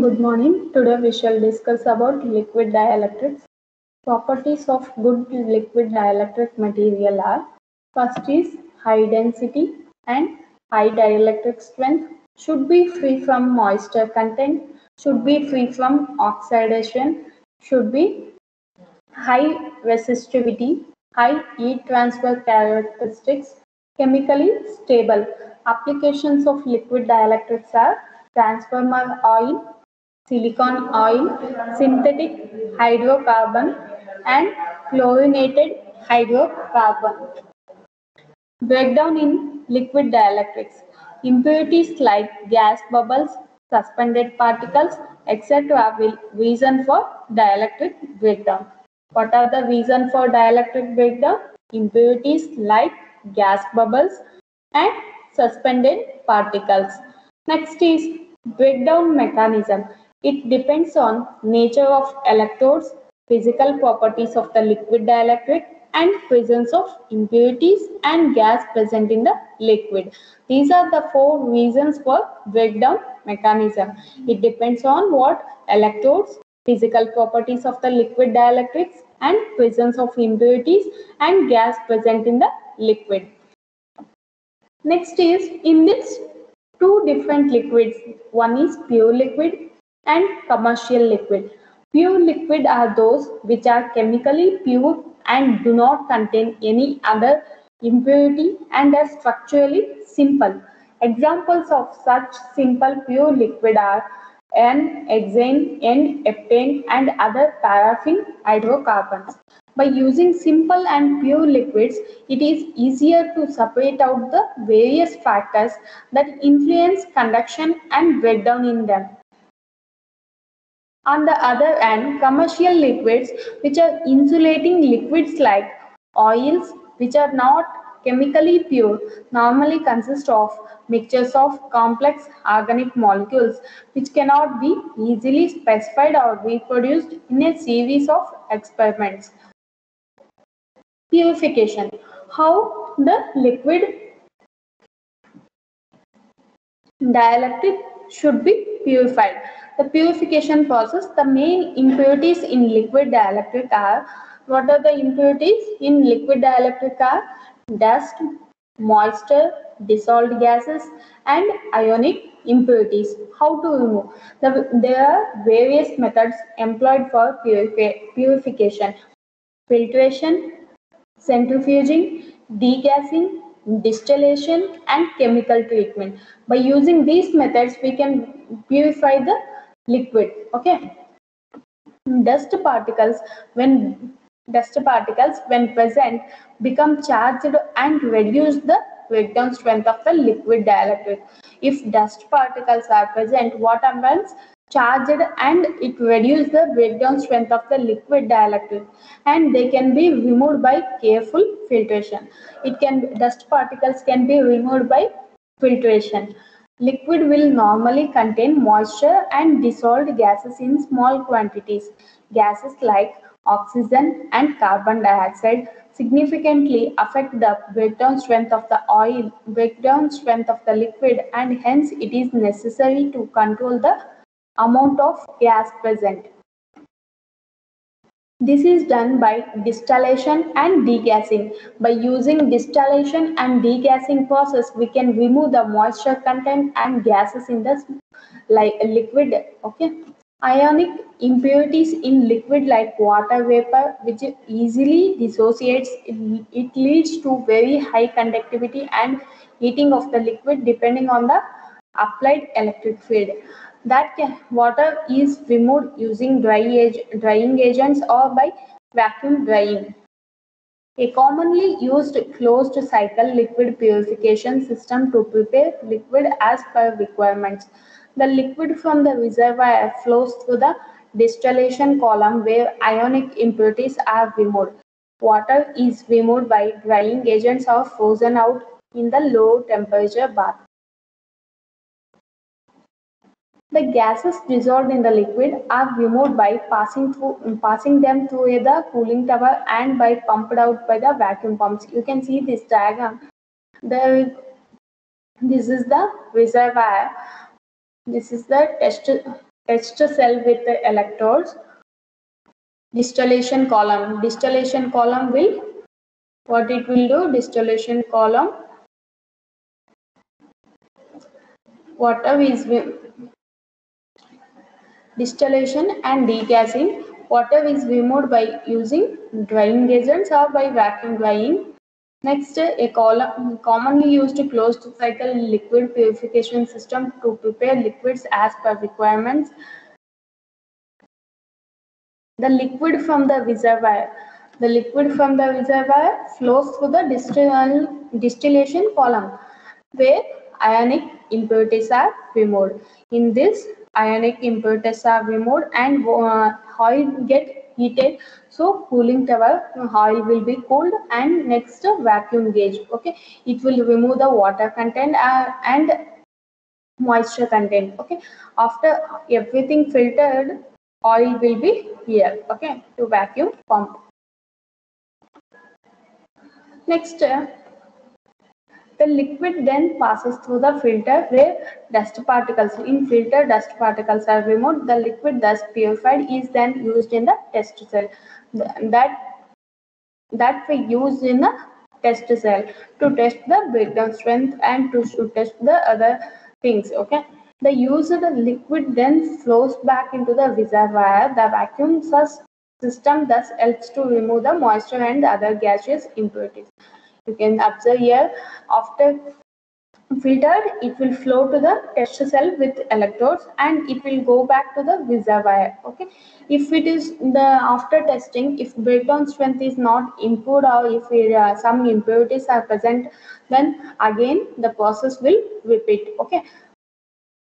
Good morning. Today we shall discuss about liquid dielectrics. Properties of good liquid dielectric material are: first is high density and high dielectric strength, should be free from moisture content, should be free from oxidation, should be high resistivity, high heat transfer characteristics, chemically stable. Applications of liquid dielectrics are transformer oil, silicon oil, synthetic hydrocarbon, and fluorinated hydrocarbon. Breakdown in liquid dielectrics. Impurities like gas bubbles, suspended particles, etc. will reason for dielectric breakdown. What are the reason for dielectric breakdown? Impurities like gas bubbles and suspended particles. Next is breakdown mechanism. It depends on nature of electrodes, physical properties of the liquid dielectric, and presence of impurities and gas present in the liquid. These are the four reasons for breakdown mechanism. It depends on what? Electrodes, physical properties of the liquid dielectrics, and presence of impurities and gas present in the liquid. Next is, in this two different liquids, one is pure liquid and commercial liquid. Pure liquid are those which are chemically pure and do not contain any other impurity and are structurally simple. Examples of such simple pure liquid are N-hexane, N-heptane and other paraffin hydrocarbons. By using simple and pure liquids, it is easier to separate out the various factors that influence conduction and breakdown in them. On the other hand, commercial liquids, which are insulating liquids like oils, which are not chemically pure, normally consist of mixtures of complex organic molecules which cannot be easily specified or reproduced in a series of experiments. Purification. How the liquid dielectric should be purified. The purification process, the main impurities in liquid dielectric are, what are the impurities in liquid dielectric are? Dust, moisture, dissolved gases and ionic impurities. How to remove? There are various methods employed for purification. Filtration, centrifuging, degassing, distillation and chemical treatment. By using these methods we can purify the liquid. Okay. When dust particles when present become charged and reduce the breakdown strength of the liquid dielectric. If dust particles are present, what happens? Charged and it reduces the breakdown strength of the liquid dielectric and they can be removed by careful filtration. Dust particles can be removed by filtration. Liquid will normally contain moisture and dissolved gases in small quantities. Gases like oxygen and carbon dioxide significantly affect the breakdown strength of the breakdown strength of the liquid, and hence it is necessary to control the amount of gas present. This is done by distillation and degassing. By using distillation and degassing process, we can remove the moisture content and gases in the liquid. Okay. Ionic impurities in liquid like water vapor, which easily dissociates, it leads to very high conductivity and heating of the liquid depending on the applied electric field. Water is removed using drying agents or by vacuum drying. A commonly used closed cycle liquid purification system to prepare liquid as per requirements. The liquid from the reservoir flows through the distillation column where ionic impurities are removed. Water is removed by drying agents or frozen out in the low temperature bath. The gases dissolved in the liquid are removed by passing them through the cooling tower and by pumped out by the vacuum pumps. You can see this diagram. This is the reservoir. This is the test cell with the electrodes. Distillation column. Distillation column will, what it will do? Distillation column, water is distillation and degassing. Water is removed by using drying agents or by vacuum drying. Next, a column commonly used closed cycle liquid purification system to prepare liquids as per requirements. The liquid from the reservoir. The liquid from the reservoir flows through the distillation column, where ionic impurities are removed. In this, ionic impurities are removed and oil get heated. So cooling tower, oil will be cooled, and next vacuum gauge. Okay, it will remove the water content and moisture content. Okay, after everything filtered, oil will be here. Okay, to vacuum pump. Next, the liquid then passes through the filter where dust particles, in filter dust particles are removed. The liquid thus purified is then used in the test cell. That we use in a test cell to test the breakdown strength and to test the other things. Okay, the use of the liquid then flows back into the reservoir. The vacuum system thus helps to remove the moisture and other gaseous impurities. You can observe here, after filtered, it will flow to the test cell with electrodes and it will go back to the reservoir. Okay, if it is the after testing, if breakdown strength is not improved or if some impurities are present, then again the process will repeat. Okay,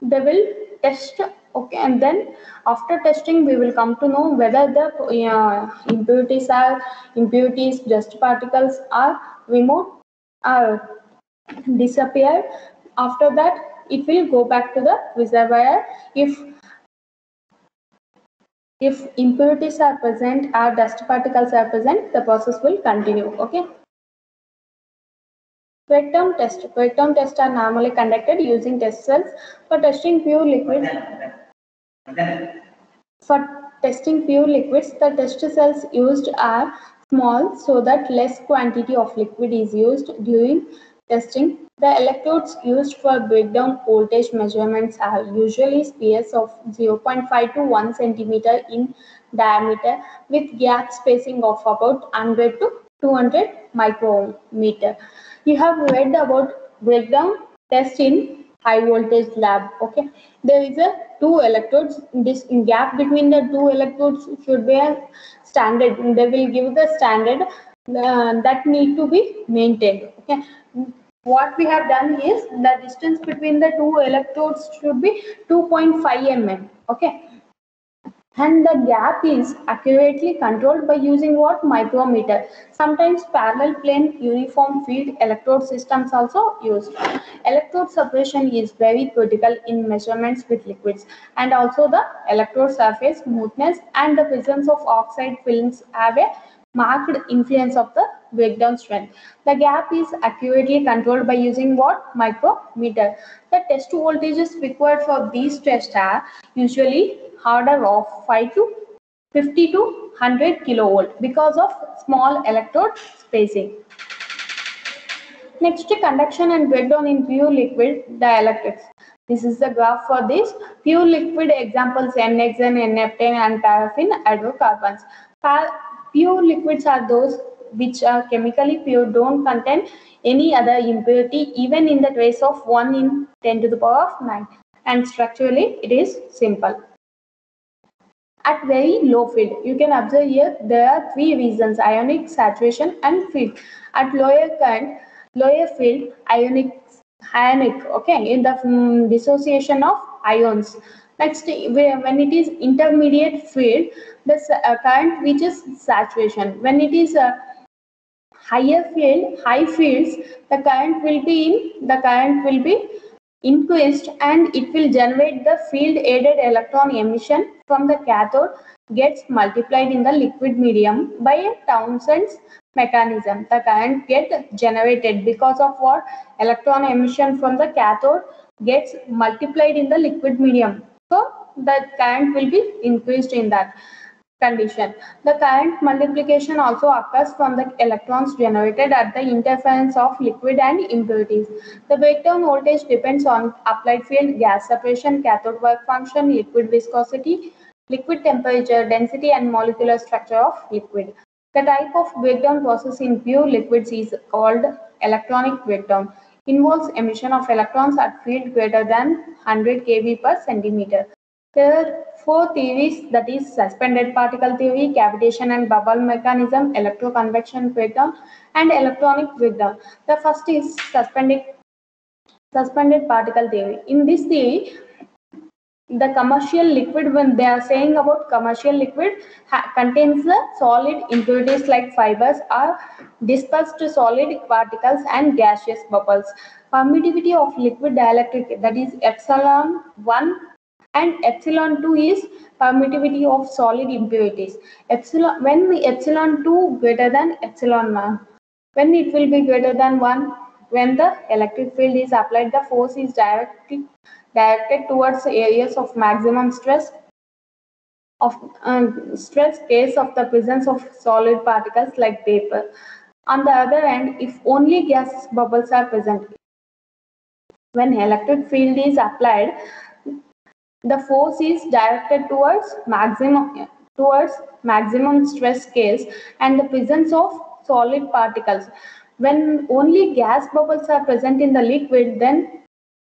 they will test. Okay, and then after testing we will come to know whether the impurities, dust particles are removed or disappear. After that, it will go back to the reservoir. If impurities are present or dust particles are present, the process will continue. Okay. Breakdown test. Breakdown tests are normally conducted using test cells for testing pure liquids. For testing pure liquids, the test cells used are small so that less quantity of liquid is used during testing. The electrodes used for breakdown voltage measurements are usually spheres of 0.5 to 1 centimeter in diameter with gap spacing of about 100 to 200 micrometer. You have read about breakdown test in high voltage lab. Okay, there is a two electrodes. This gap between the two electrodes should be a standard. They will give the standard that need to be maintained. Okay, what we have done is the distance between the two electrodes should be 2.5 mm. Okay, and the gap is accurately controlled by using what? Micrometer. Sometimes parallel plane uniform field electrode systems also used. Electrode separation is very critical in measurements with liquids, and also the electrode surface smoothness and the presence of oxide films have a marked influence of the breakdown strength. The gap is accurately controlled by using what? Micrometer. The test voltages required for these tests are usually order of 5 to 50 to 100 kilovolt because of small electrode spacing. Next, conduction and breakdown in pure liquid dielectrics. This is the graph for this. Pure liquid examples NHN, NF10 and paraffin hydrocarbons. Pure liquids are those which are chemically pure, don't contain any other impurity even in the trace of 1 in 10 to the power of 9, and structurally it is simple. At very low field, you can observe here there are three reasons: ionic, saturation and field. At lower current, lower field, ionic, okay, in the dissociation of ions. Next, when it is intermediate field, the current reaches saturation. When it is higher field, high fields, the current will be increased and it will generate the field aided electron emission from the cathode gets multiplied in the liquid medium by a Townsend's mechanism. The current get generated because of what? Electron emission from the cathode gets multiplied in the liquid medium. So the current will be increased in that condition. The current multiplication also occurs from the electrons generated at the interference of liquid and impurities. The breakdown voltage depends on applied field, gas separation, cathode work function, liquid viscosity, liquid temperature, density, and molecular structure of liquid. The type of breakdown process in pure liquids is called electronic breakdown. Involves emission of electrons at field greater than 100 kV per centimeter. There are four theories, that is suspended particle theory, cavitation and bubble mechanism, electroconvection breakdown, and electronic breakdown. The first is suspended particle theory. In this theory, the commercial liquid, when they are saying about commercial liquid, contains the solid impurities like fibers or dispersed solid particles and gaseous bubbles. Permittivity of liquid dielectric, that is epsilon 1 and epsilon 2 is permittivity of solid impurities. When the epsilon 2 greater than epsilon 1, when it will be greater than 1, when the electric field is applied, the force is directed towards areas of maximum stress case of the presence of solid particles like vapor. On the other hand, if only gas bubbles are present, when electric field is applied, the force is directed towards maximum stress case and the presence of solid particles. When only gas bubbles are present in the liquid, then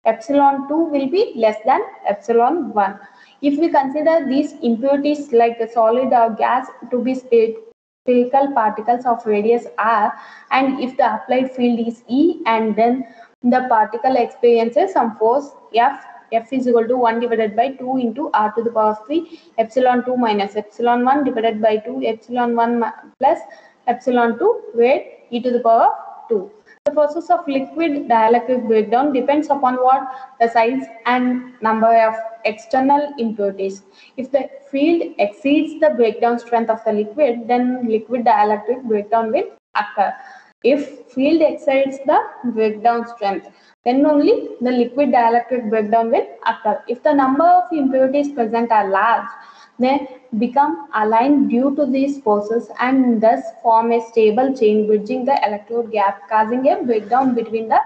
epsilon 2 will be less than epsilon 1. If we consider these impurities like a solid or gas to be spherical particles of radius r, and if the applied field is E, and then the particle experiences some force F is equal to 1 divided by 2 into r to the power of 3 epsilon 2 minus epsilon 1 divided by 2 epsilon 1 plus epsilon 2 where e to the power of 2. The process of liquid dielectric breakdown depends upon what? The size and number of external impurities. If the field exceeds the breakdown strength of the liquid, then liquid dielectric breakdown will occur. If field exceeds the breakdown strength, then only the liquid dielectric breakdown will occur. If the number of impurities present are large, they become aligned due to these forces and thus form a stable chain bridging the electrode gap, causing a breakdown between the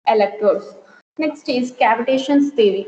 electrodes. Next is cavitation theory.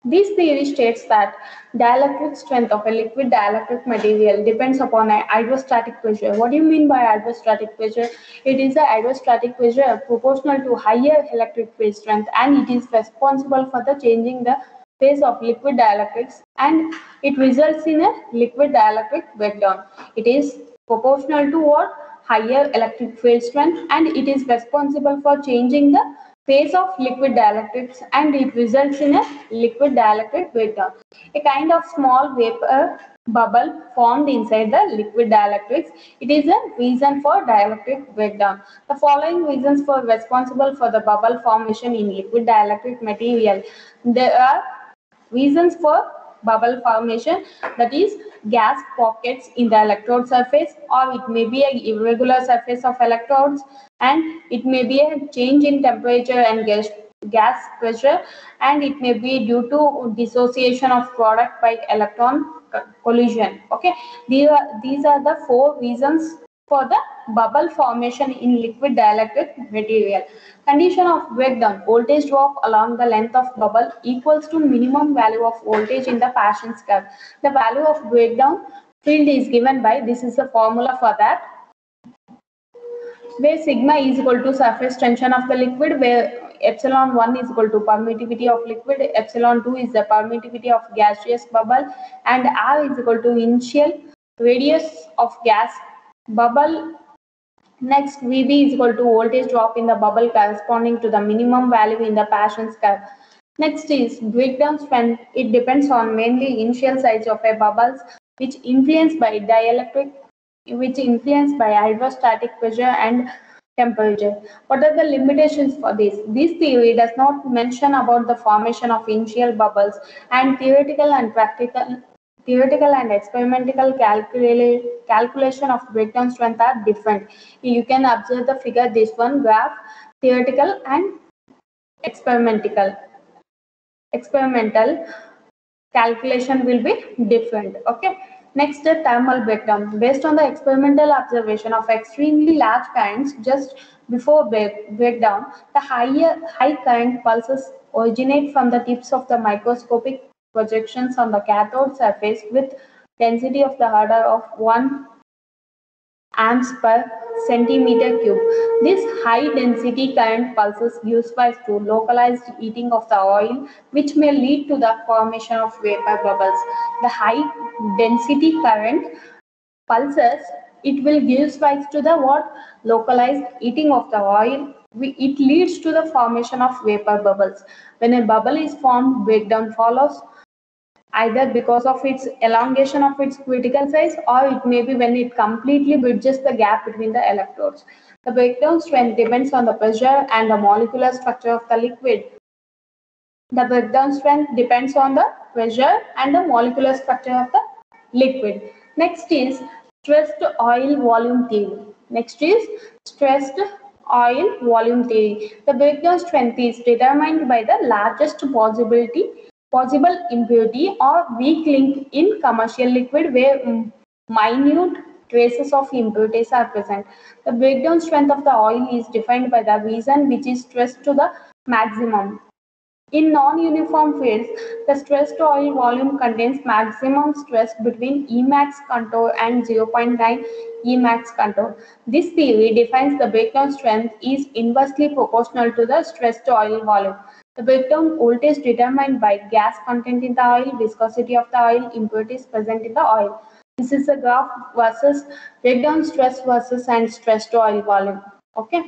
This theory states that dielectric strength of a liquid dielectric material depends upon a hydrostatic pressure. What do you mean by hydrostatic pressure? It is a hydrostatic pressure proportional to higher electric field strength, and it is responsible for the changing the phase of liquid dielectrics, and it results in a liquid dielectric breakdown. It is proportional to what? Higher electric field strength, and it is responsible for changing the phase of liquid dielectrics, and it results in a liquid dielectric breakdown. A kind of small vapor bubble formed inside the liquid dielectrics. It is a reason for dielectric breakdown. The following reasons for responsible for the bubble formation in liquid dielectric material. There are reasons for bubble formation, that is gas pockets in the electrode surface, or it may be an irregular surface of electrodes, and it may be a change in temperature and gas pressure, and it may be due to dissociation of product by electron collision. Okay, these are the four reasons for the bubble formation in liquid dielectric material. Condition of breakdown: voltage drop along the length of bubble equals to minimum value of voltage in the Paschen's curve. The value of breakdown field is given by, this is the formula for that, where sigma is equal to surface tension of the liquid, where epsilon 1 is equal to permittivity of liquid, epsilon 2 is the permittivity of gaseous bubble, and r is equal to initial radius of gas bubble. Next, Vb is equal to voltage drop in the bubble corresponding to the minimum value in the Paschen's curve. Next is breakdown strength. It depends on mainly initial size of a bubbles, which influenced by hydrostatic pressure and temperature. What are the limitations for this? This theory does not mention about the formation of initial bubbles, and theoretical and experimental calculation of breakdown strength are different. You can observe the figure, this one graph, theoretical and experimental. calculation will be different. Okay. Next, the thermal breakdown. Based on the experimental observation of extremely large currents just before breakdown, the high current pulses originate from the tips of the microscopic projections on the cathode surface with density of the order of 1 amps per centimeter cube. This high density current pulses gives rise to localized heating of the oil, which may lead to the formation of vapor bubbles. The high density current pulses, it will give rise to the what? Localized heating of the oil. It leads to the formation of vapor bubbles. When a bubble is formed, breakdown follows, either because of its elongation of its critical size, or it may be when it completely bridges the gap between the electrodes. The breakdown strength depends on the pressure and the molecular structure of the liquid. The breakdown strength depends on the pressure and the molecular structure of the liquid. Next is stressed oil volume theory. Next is stressed oil volume theory. The breakdown strength is determined by the largest possible impurity or weak link in commercial liquid where minute traces of impurities are present. The breakdown strength of the oil is defined by the reason which is stressed to the maximum. In non-uniform phase, the stressed oil volume contains maximum stress between Emax contour and 0.9 Emax contour. This theory defines the breakdown strength is inversely proportional to the stressed oil volume. The breakdown voltage determined by gas content in the oil, viscosity of the oil, impurities present in the oil. This is a graph versus breakdown stress versus and stressed oil volume. Okay.